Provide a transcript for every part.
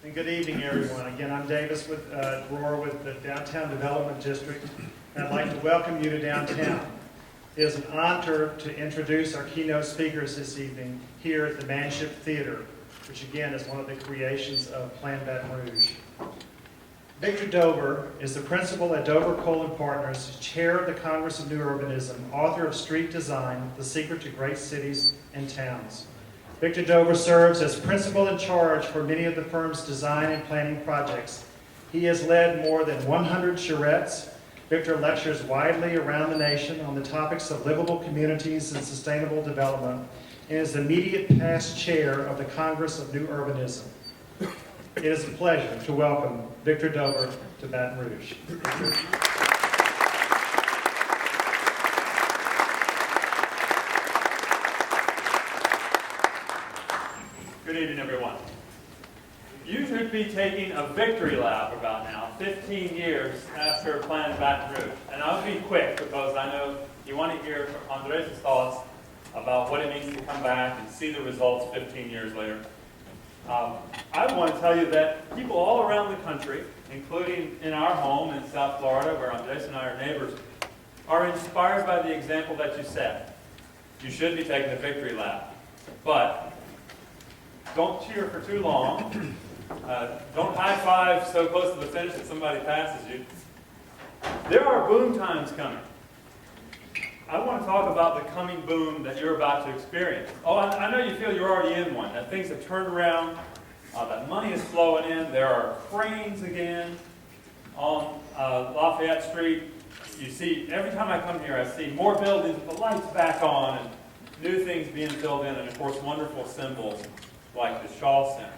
And good evening, everyone. Again, I'm Davis Rohr with the Downtown Development District, and I'd like to welcome you to downtown. It is an honor to introduce our keynote speakers this evening here at the Manship Theater, which again is one of the creations of Plan Baton Rouge. Victor Dover is the principal at Dover Cole & Partners, chair of the Congress of New Urbanism, author of Street Design, The Secret to Great Cities and Towns. Victor Dover serves as principal in charge for many of the firm's design and planning projects. He has led more than 100 charrettes. Victor lectures widely around the nation on the topics of livable communities and sustainable development, and is the immediate past chair of the Congress of New Urbanism. It is a pleasure to welcome Victor Dover to Baton Rouge. Good evening, everyone. You should be taking a victory lap about now, 15 years after Plan Baton Rouge. And I'll be quick because I know you want to hear Andres' thoughts about what it means to come back and see the results 15 years later. I want to tell you that people all around the country, including in our home in South Florida, where Andres and I are neighbors, are inspired by the example that you set. You should be taking a victory lap. But don't cheer for too long. Don't high five so close to the finish that somebody passes you. There are boom times coming. I want to talk about the coming boom that you're about to experience. Oh, I know you feel you're already in one, that things have turned around, that money is flowing in, there are cranes again on Lafayette Street. You see, every time I come here, I see more buildings with the lights back on and new things being filled in, and of course, wonderful symbols like the Shaw Center.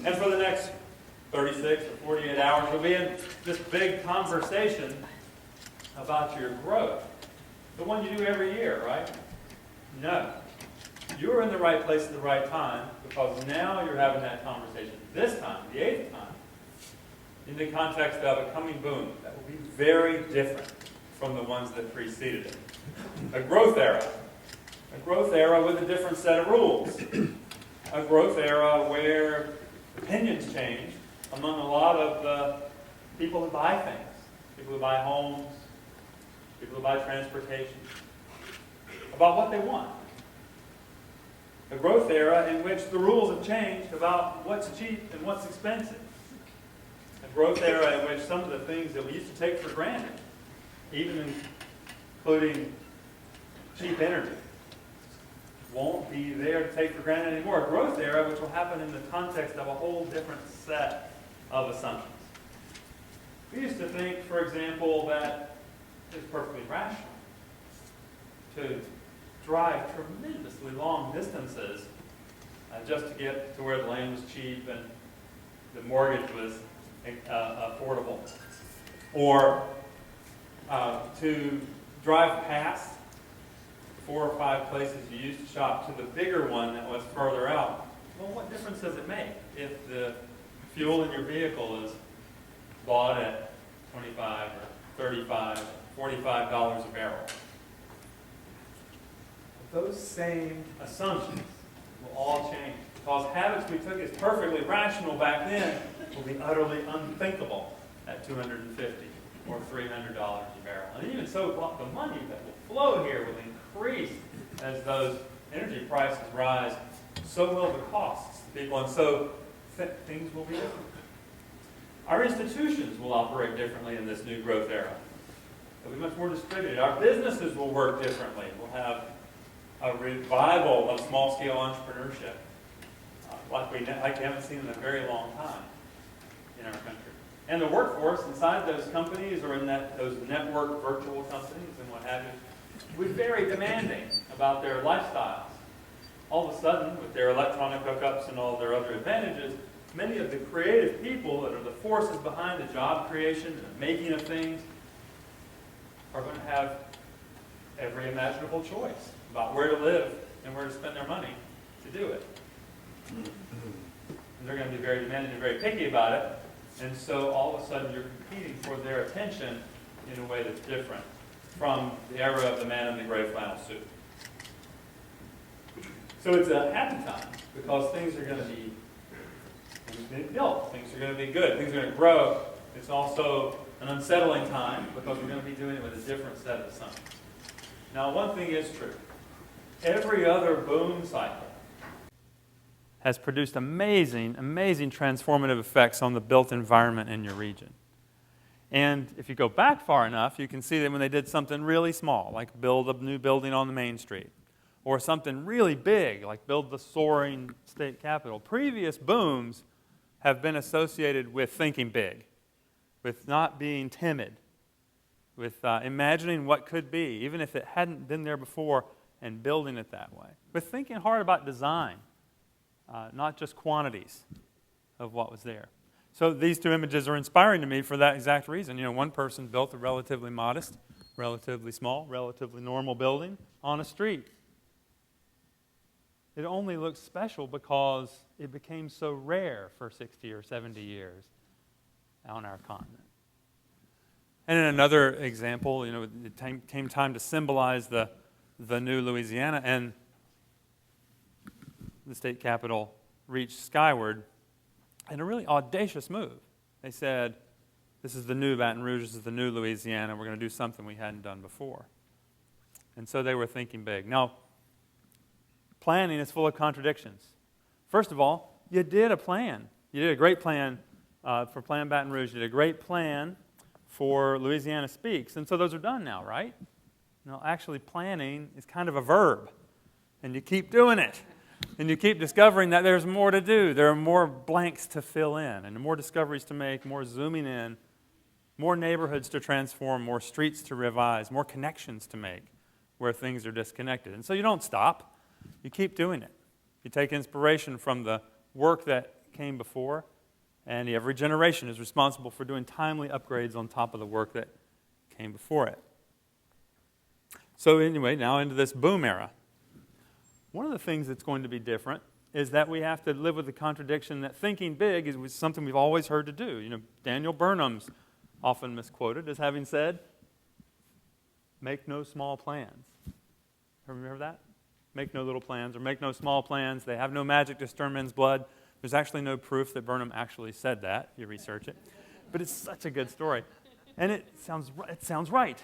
And for the next 36 or 48 hours, we'll be in this big conversation about your growth. The one you do every year, right? No. You're in the right place at the right time because now you're having that conversation. This time, the 8th time, in the context of a coming boom that will be very different from the ones that preceded it. A growth era. A growth era with a different set of rules. A growth era where opinions change among a lot of the people who buy things, people who buy homes, people who buy transportation, about what they want. A growth era in which the rules have changed about what's cheap and what's expensive. A growth era in which some of the things that we used to take for granted, even including cheap energy, won't be there to take for granted anymore. A growth era which will happen in the context of a whole different set of assumptions. We used to think, for example, that it's perfectly rational to drive tremendously long distances just to get to where the land was cheap and the mortgage was affordable. Or to drive past 4 or 5 places you used to shop to the bigger one that was further out. Well, what difference does it make if the fuel in your vehicle is bought at $25 or $35, $45 a barrel? Those same assumptions will all change because habits we took as perfectly rational back then will be utterly unthinkable at $250 or $300 a barrel. And even so, the money that will flow here will increase as those energy prices rise. So will the costs to people, and so things will be different. Our institutions will operate differently in this new growth era. They'll be much more distributed. Our businesses will work differently. We'll have a revival of small-scale entrepreneurship like we haven't seen in a very long time in our country. And the workforce inside those companies or in those network virtual companies and what have you will be very demanding about their lifestyles. All of a sudden, with their electronic hookups and all their other advantages, many of the creative people that are the forces behind the job creation and the making of things are going to have every imaginable choice about where to live and where to spend their money to do it. And they're going to be very demanding and very picky about it. And so all of a sudden you're competing for their attention in a way that's different from the era of the man in the gray flannel suit. So it's a happy time because things are going to be things being built. Things are going to be good. Things are going to grow. It's also an unsettling time because we're going to be doing it with a different set of assumptions. Now, one thing is true. Every other boom cycle has produced amazing, amazing transformative effects on the built environment in your region. And if you go back far enough, you can see that when they did something really small, like build a new building on the main street, or something really big, like build the soaring state capitol, previous booms have been associated with thinking big, with not being timid, with imagining what could be, even if it hadn't been there before, and building it that way, with thinking hard about design, not just quantities of what was there. So these two images are inspiring to me for that exact reason. You know, one person built a relatively modest, relatively small, relatively normal building on a street. It only looks special because it became so rare for 60 or 70 years on our continent. And in another example, you know, it came time to symbolize the new Louisiana, and the state capitol reached skyward in a really audacious move. They said, this is the new Baton Rouge, this is the new Louisiana, we're going to do something we hadn't done before. And so they were thinking big. Now, planning is full of contradictions. First of all, you did a plan. You did a great plan for Plan Baton Rouge. You did a great plan for Louisiana Speaks. And so those are done now, right? No, actually planning is kind of a verb. And you keep doing it. And you keep discovering that there's more to do. There are more blanks to fill in, and more discoveries to make, more zooming in, more neighborhoods to transform, more streets to revise, more connections to make where things are disconnected. And so you don't stop. You keep doing it. You take inspiration from the work that came before, and every generation is responsible for doing timely upgrades on top of the work that came before it. So anyway, now into this boom era. One of the things that's going to be different is that we have to live with the contradiction that thinking big is something we've always heard to do. You know, Daniel Burnham's often misquoted as having said, make no small plans. Remember that? Make no little plans, or make no small plans. They have no magic to stir men's blood. There's actually no proof that Burnham actually said that. You research it. But it's such a good story. And it sounds right.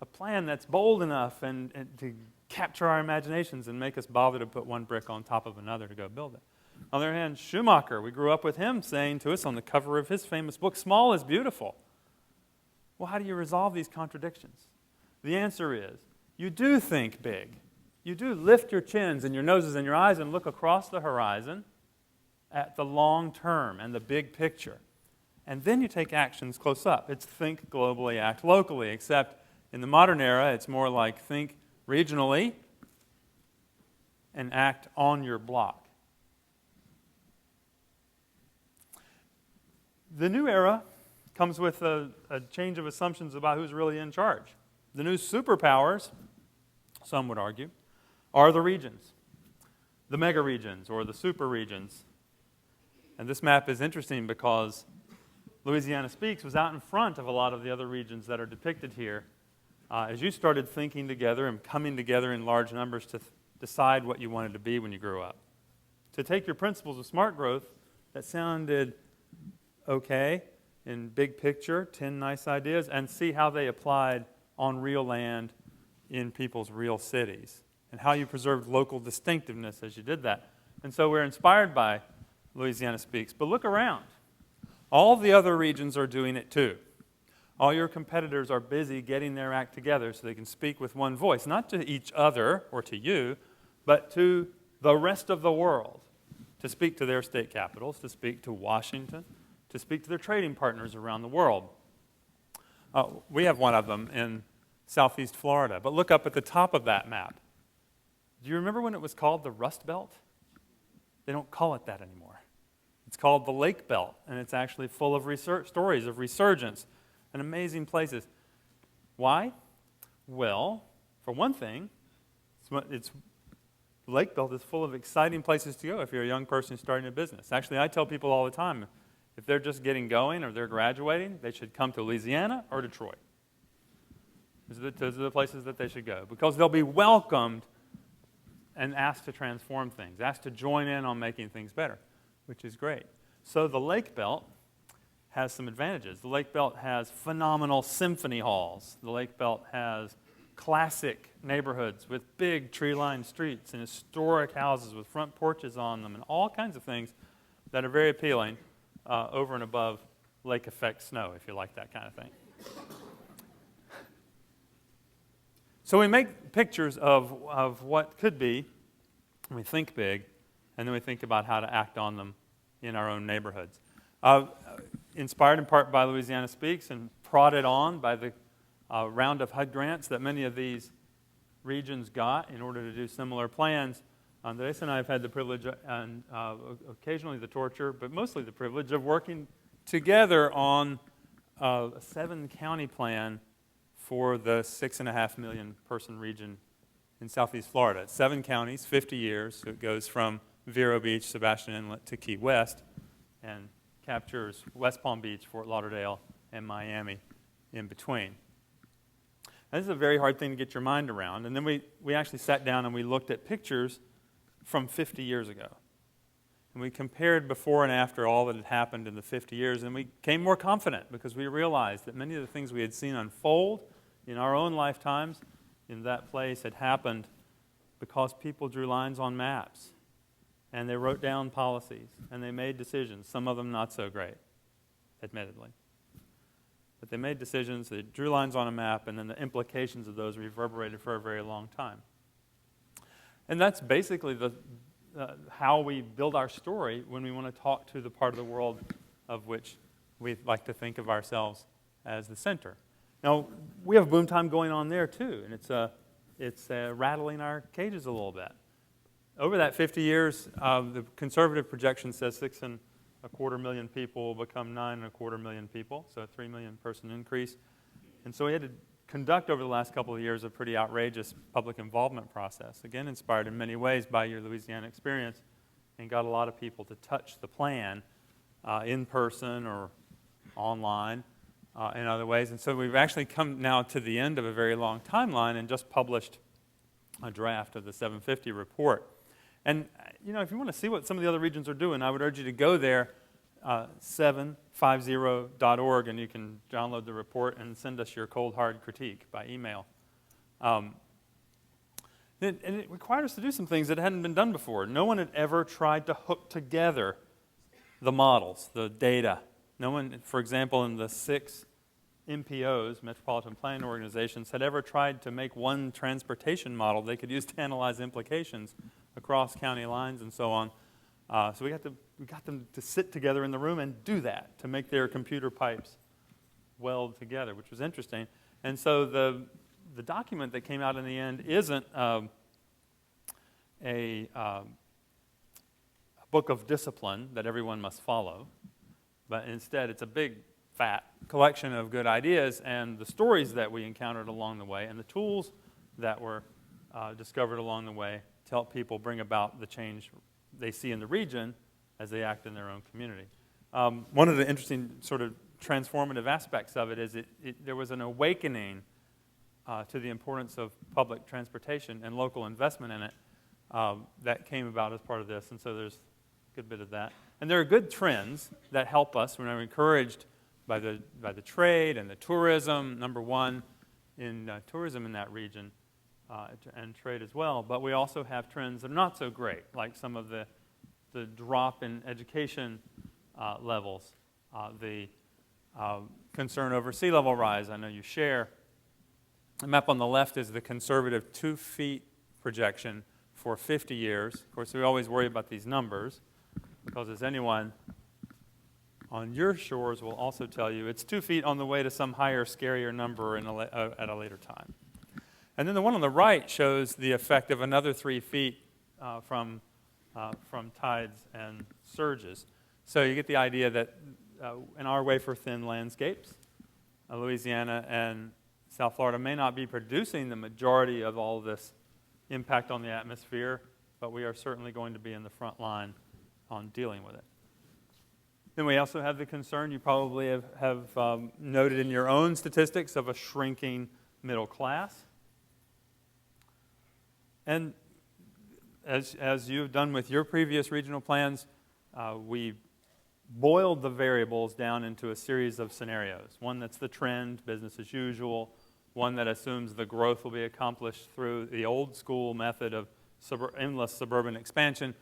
A plan that's bold enough and to capture our imaginations and make us bother to put one brick on top of another to go build it. On the other hand, Schumacher, we grew up with him saying to us on the cover of his famous book, small is beautiful. Well, how do you resolve these contradictions? The answer is, you do think big. You do lift your chins and your noses and your eyes and look across the horizon at the long term and the big picture. And then you take actions close up. It's think globally, act locally, except in the modern era, it's more like think regionally and act on your block. The new era comes with a change of assumptions about who's really in charge. The new superpowers, some would argue, are the regions, the mega regions or the super regions. And this map is interesting because Louisiana Speaks was out in front of a lot of the other regions that are depicted here. As you started thinking together and coming together in large numbers to decide what you wanted to be when you grew up. To take your principles of smart growth that sounded okay in big picture, 10 nice ideas, and see how they applied on real land in people's real cities, and how you preserved local distinctiveness as you did that. And so we're inspired by Louisiana Speaks. But look around. All the other regions are doing it too. All your competitors are busy getting their act together so they can speak with one voice, not to each other or to you, but to the rest of the world, to speak to their state capitals, to speak to Washington, to speak to their trading partners around the world. We have one of them in southeast Florida, but look up at the top of that map. Do you remember when it was called the Rust Belt? They don't call it that anymore. It's called the Lake Belt, and it's actually full of stories of resurgence and amazing places. Why? Well, for one thing, the Lake Belt is full of exciting places to go if you're a young person starting a business. Actually, I tell people all the time, if they're just getting going or they're graduating, they should come to Louisiana or Detroit. Those are the places that they should go because they'll be welcomed and asked to transform things, asked to join in on making things better, which is great. So the Lake Belt has some advantages. The Lake Belt has phenomenal symphony halls. The Lake Belt has classic neighborhoods with big tree-lined streets and historic houses with front porches on them and all kinds of things that are very appealing over and above lake effect snow, if you like that kind of thing. So we make pictures of what could be, and we think big, and then we think about how to act on them in our own neighborhoods. Inspired in part by Louisiana Speaks and prodded on by the round of HUD grants that many of these regions got in order to do similar plans, Andres and I have had the privilege and occasionally the torture, but mostly the privilege of working together on a 7-county plan for the 6.5 million person region in Southeast Florida. It's 7 counties, 50 years, so it goes from Vero Beach, Sebastian Inlet to Key West, and captures West Palm Beach, Fort Lauderdale, and Miami in between. Now, this is a very hard thing to get your mind around, and then we actually sat down and we looked at pictures from 50 years ago. And we compared before and after all that had happened in the 50 years, and we became more confident because we realized that many of the things we had seen unfold in our own lifetimes in that place had happened because people drew lines on maps, and they wrote down policies, and they made decisions, some of them not so great, admittedly. But they made decisions, they drew lines on a map, and then the implications of those reverberated for a very long time. And that's basically how we build our story when we want to talk to the part of the world of which we like to think of ourselves as the center. Now, we have boom time going on there too, and it's rattling our cages a little bit. Over that 50 years, the conservative projection says 6.25 million people will become 9.25 million people, so a 3 million person increase. And so we had to conduct over the last couple of years a pretty outrageous public involvement process, again inspired in many ways by your Louisiana experience, and got a lot of people to touch the plan in person or online in other ways. And so we've actually come now to the end of a very long timeline and just published a draft of the 750 report. And you know, if you want to see what some of the other regions are doing, I would urge you to go there, 750.org, and you can download the report and send us your cold, hard critique by email. And it required us to do some things that hadn't been done before. No one had ever tried to hook together the models, the data. No one, for example, in the 6 MPOs, Metropolitan Planning Organizations, had ever tried to make one transportation model they could use to analyze implications across county lines and so on. So we got them to sit together in the room and do that, to make their computer pipes weld together, which was interesting. And so the document that came out in the end isn't a book of discipline that everyone must follow, but instead it's a big, fat collection of good ideas and the stories that we encountered along the way and the tools that were discovered along the way to help people bring about the change they see in the region as they act in their own community. One of the interesting sort of transformative aspects of it is there was an awakening to the importance of public transportation and local investment in it that came about as part of this, and so there's a good bit of that. And there are good trends that help us when we're encouraged by the trade and the tourism, number one, in tourism in that region, and trade as well. But we also have trends that are not so great, like some of the drop in education levels, the concern over sea level rise I know you share. The map on the left is the conservative 2 feet projection for 50 years. Of course, we always worry about these numbers, because as anyone on your shores will also tell you, it's 2 feet on the way to some higher, scarier number at a later time. And then the one on the right shows the effect of another 3 feet from tides and surges. So you get the idea that in our wafer-thin landscapes, Louisiana and South Florida may not be producing the majority of all this impact on the atmosphere, but we are certainly going to be in the front line on dealing with it. Then we also have the concern you probably have noted in your own statistics of a shrinking middle class. And as you've done with your previous regional plans, we boiled the variables down into a series of scenarios. One that's the trend, business as usual. One that assumes the growth will be accomplished through the old school method of endless suburban expansion,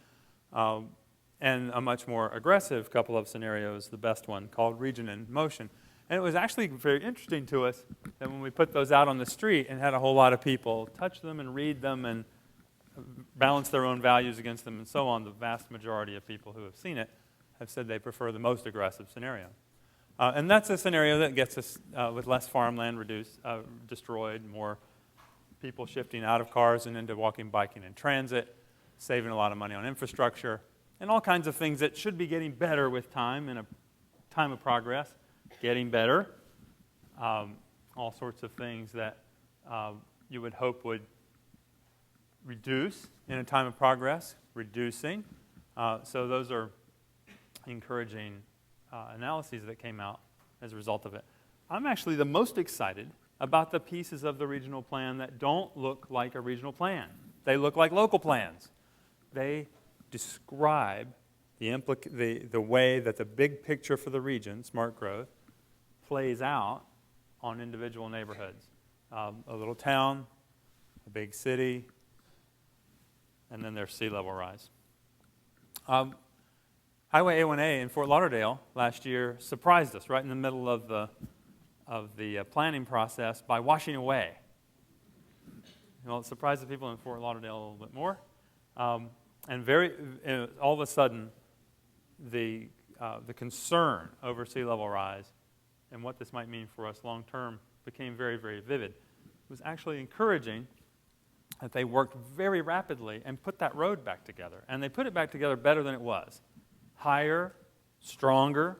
and a much more aggressive couple of scenarios, the best one, called region in motion. And it was actually very interesting to us that when we put those out on the street and had a whole lot of people touch them and read them and balance their own values against them and so on, the vast majority of people who have seen it have said they prefer the most aggressive scenario. And that's a scenario that gets us with less farmland destroyed, more people shifting out of cars and into walking, biking, and transit, saving a lot of money on infrastructure, and all kinds of things that should be getting better with time, in a time of progress, getting better. All sorts of things that you would hope would reduce in a time of progress, reducing. So those are encouraging analyses that came out as a result of it. I'm actually the most excited about the pieces of the regional plan that don't look like a regional plan. They look like local plans. They describe the way that the big picture for the region, smart growth, plays out on individual neighborhoods. A little town, a big city, and then there's sea level rise. Highway A1A in Fort Lauderdale last year surprised us right in the middle of the planning process by washing away. Well, it surprised the people in Fort Lauderdale a little bit more. And all of a sudden, the concern over sea level rise and what this might mean for us long term became very, very vivid. It was actually encouraging that they worked very rapidly and put that road back together. And they put it back together better than it was. Higher, stronger,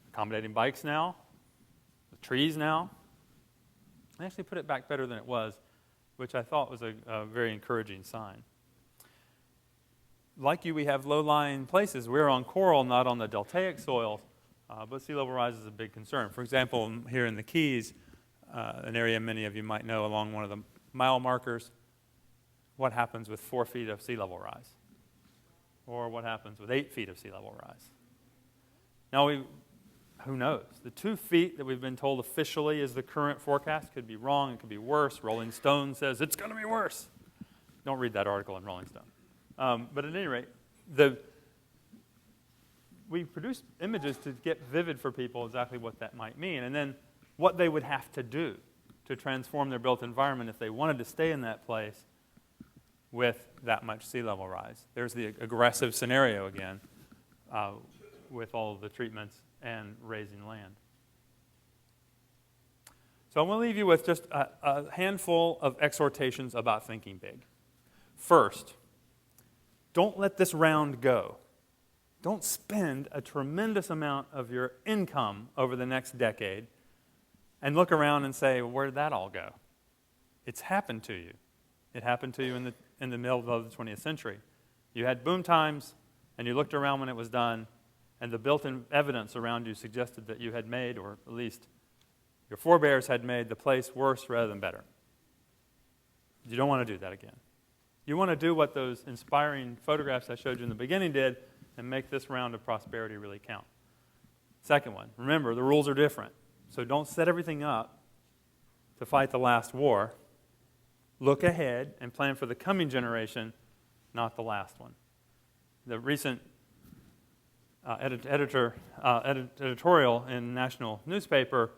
accommodating bikes now, the trees now. They actually put it back better than it was, which I thought was a very encouraging sign. Like you, we have low-lying places. We're on coral, not on the deltaic soils, but sea level rise is a big concern. For example, here in the Keys, an area many of you might know along one of the mile markers, what happens with 4 feet of sea level rise? Or what happens with 8 feet of sea level rise? Now, who knows? The 2 feet that we've been told officially is the current forecast could be wrong, it could be worse. Rolling Stone says it's going to be worse. Don't read that article in Rolling Stone. But at any rate, we produced images to get vivid for people exactly what that might mean, and then what they would have to do to transform their built environment if they wanted to stay in that place with that much sea level rise. There's the aggressive scenario again with all of the treatments and raising land. So I'm going to leave you with just a handful of exhortations about thinking big. First, don't let this round go. Don't spend a tremendous amount of your income over the next decade and look around and say, well, where did that all go? It's happened to you. It happened to you in the middle of the 20th century. You had boom times, and you looked around when it was done, and the built-in evidence around you suggested that you had made, or at least your forebears had made, the place worse rather than better. You don't want to do that again. You want to do what those inspiring photographs I showed you in the beginning did and make this round of prosperity really count. Second one, remember, the rules are different. So don't set everything up to fight the last war. Look ahead and plan for the coming generation, not the last one. The recent editorial in national newspaper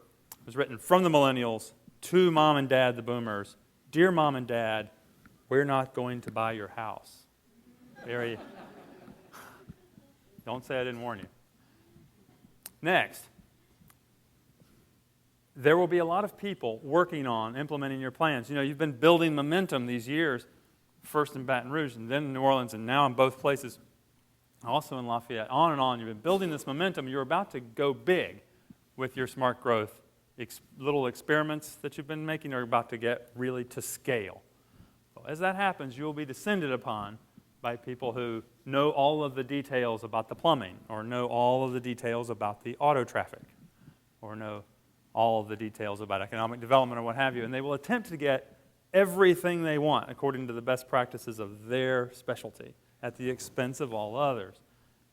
was written from the millennials to mom and dad, the boomers. Dear mom and dad, we're not going to buy your house. Don't say I didn't warn you. Next, there will be a lot of people working on implementing your plans. You know, you've been building momentum these years, first in Baton Rouge and then in New Orleans and now in both places, also in Lafayette, on and on. You've been building this momentum. You're about to go big with your smart growth. Little experiments that you've been making are about to get really to scale. So as that happens, you'll be descended upon by people who know all of the details about the plumbing, or know all of the details about the auto traffic, or know all of the details about economic development or what have you, and they will attempt to get everything they want according to the best practices of their specialty at the expense of all others.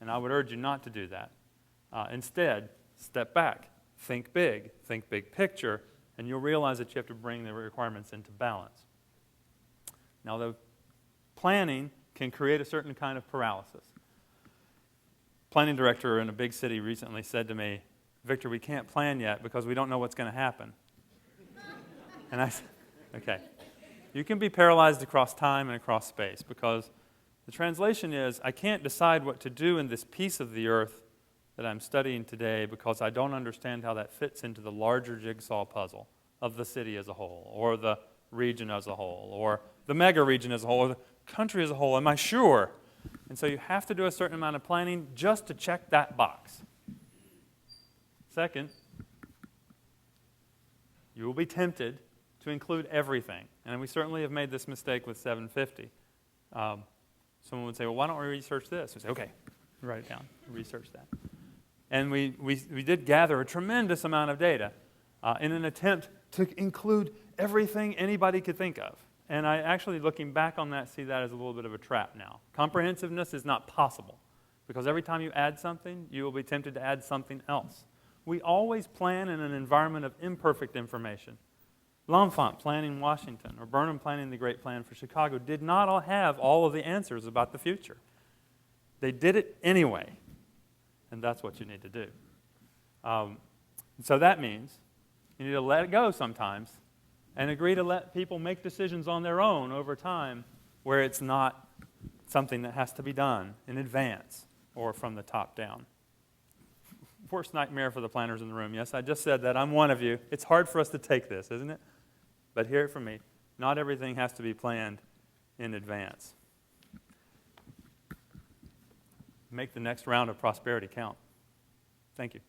And I would urge you not to do that. Instead, step back, think big picture, and you'll realize that you have to bring the requirements into balance. Now, the planning can create a certain kind of paralysis. Planning director in a big city recently said to me, "Victor, we can't plan yet because we don't know what's going to happen." And I said, okay, you can be paralyzed across time and across space because the translation is, I can't decide what to do in this piece of the earth that I'm studying today because I don't understand how that fits into the larger jigsaw puzzle of the city as a whole, or the region as a whole, or the mega region as a whole, or the country as a whole. Am I sure? And so you have to do a certain amount of planning just to check that box. Second, you will be tempted to include everything. And we certainly have made this mistake with 750. Someone would say, well, why don't we research this? We say, okay, write it down, research that. And we did gather a tremendous amount of data in an attempt to include everything anybody could think of. And I actually, looking back on that, see that as a little bit of a trap now. Comprehensiveness is not possible because every time you add something, you will be tempted to add something else. We always plan in an environment of imperfect information. L'Enfant planning Washington or Burnham planning the Great Plan for Chicago did not all have all of the answers about the future. They did it anyway, and that's what you need to do. So that means you need to let it go sometimes and agree to let people make decisions on their own over time where it's not something that has to be done in advance or from the top down. Worst nightmare for the planners in the room. Yes, I just said that. I'm one of you. It's hard for us to take this, isn't it? But hear it from me. Not everything has to be planned in advance. Make the next round of prosperity count. Thank you.